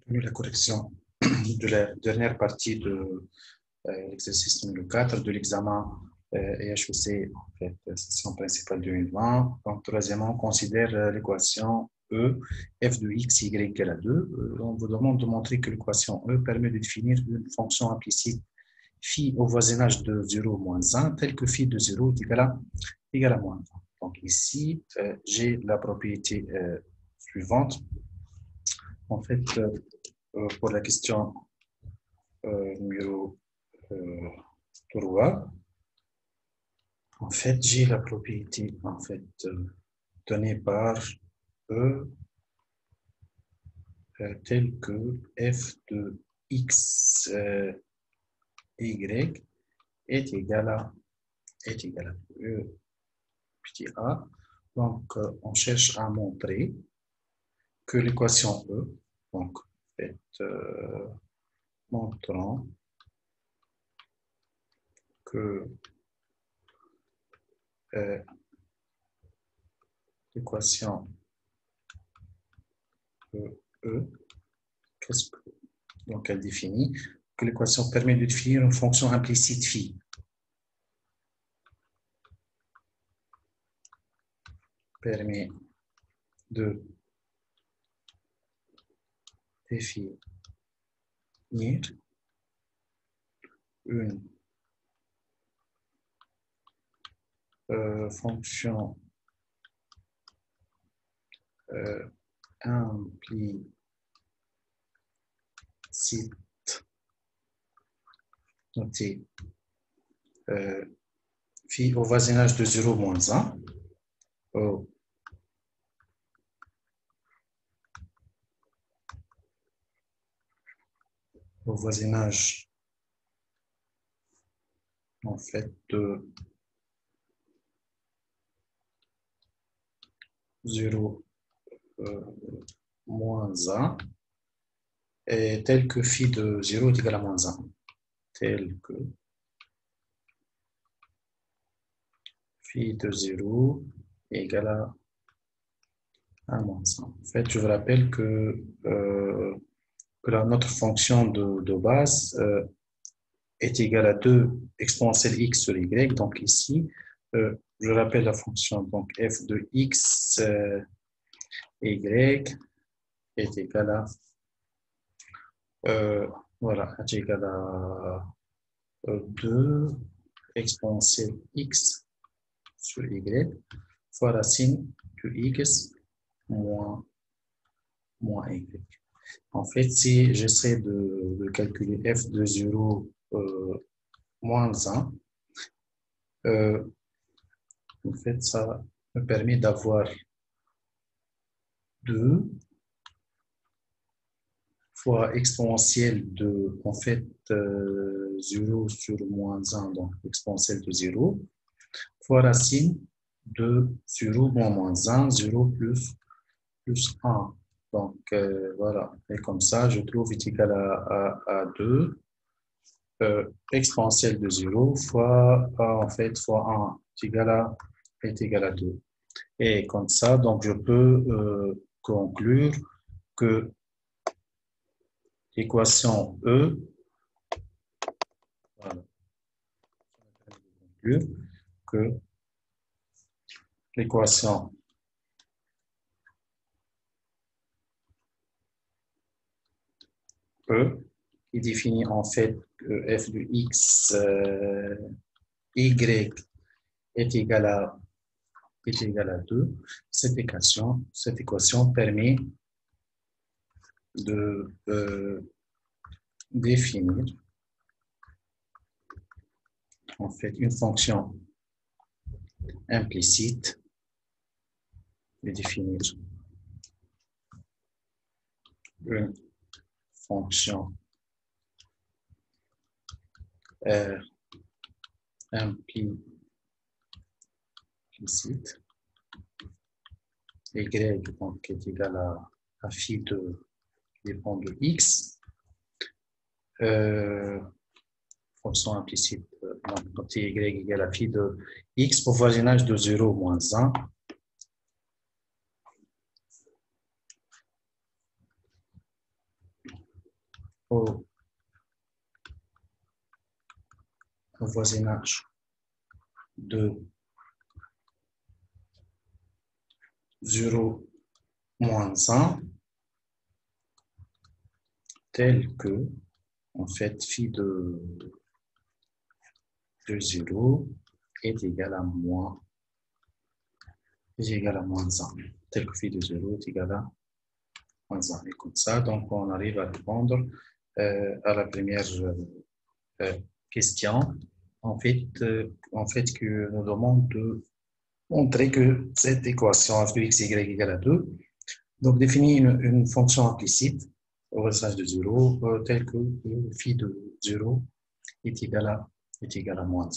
La correction de la dernière partie de l'exercice numéro 4 de l'examen EHEC, en fait, session principale 2020. Donc, troisièmement, on considère l'équation E, f de x, y égale à 2. On vous demande de montrer que l'équation E permet de définir une fonction implicite phi au voisinage de 0 moins 1, telle que phi de 0 est égal à moins 1. Donc, ici, j'ai la propriété suivante. En fait, pour la question numéro 3, en fait, j'ai la propriété donnée par E telle que f de x y est égal à E petit a. Donc, on cherche à montrer que l'équation E, donc, en fait, montrant que l'équation E, donc elle définit que l'équation permet de définir une fonction implicite phi. Permet de définir une fonction implicite notée phi au voisinage de 0 moins 1 au voisinage en fait de 0 moins 1 et tel que phi de 0 est égal à moins 1. Tel que phi de 0 est égal à moins 1. En fait, je vous rappelle que notre fonction de base est égale à 2 exponentielle x sur y. Donc ici, je rappelle la fonction, donc f de x y est égal à voilà, est égal à 2 exponentielle x sur y fois racine de x moins y. En fait, si j'essaie de calculer f de 0 moins 1, en fait, ça me permet d'avoir 2 fois exponentielle de, en fait, 0 sur moins 1, donc exponentielle de 0, fois racine de 0 moins 1, 0 plus 1. Donc, voilà. Et comme ça, je trouve est égal à 2 exponentielle de 0 fois, en fait, fois 1 est égal à 2. Et comme ça, donc, je peux conclure que l'équation E, voilà, que l'équation E, qui définit en fait que f de x y est égal à 2, cette équation permet de définir en fait une fonction implicite, de définir une fonction implicite y donc est égal à phi de dépend de x, fonction implicite donc y égale à phi de x au voisinage de 0 moins 1. au voisinage de 0 moins 1, tel que, en fait, phi de 0 est égal à moins 1, tel que phi de 0 est égal à moins 1. Et comme ça, donc, on arrive à répondre à la première question, en fait, que nous demande de montrer que cette équation f de x, y égale à 2, donc définit une fonction implicite au voisinage de 0, telle que phi de 0 est égal à moins 1.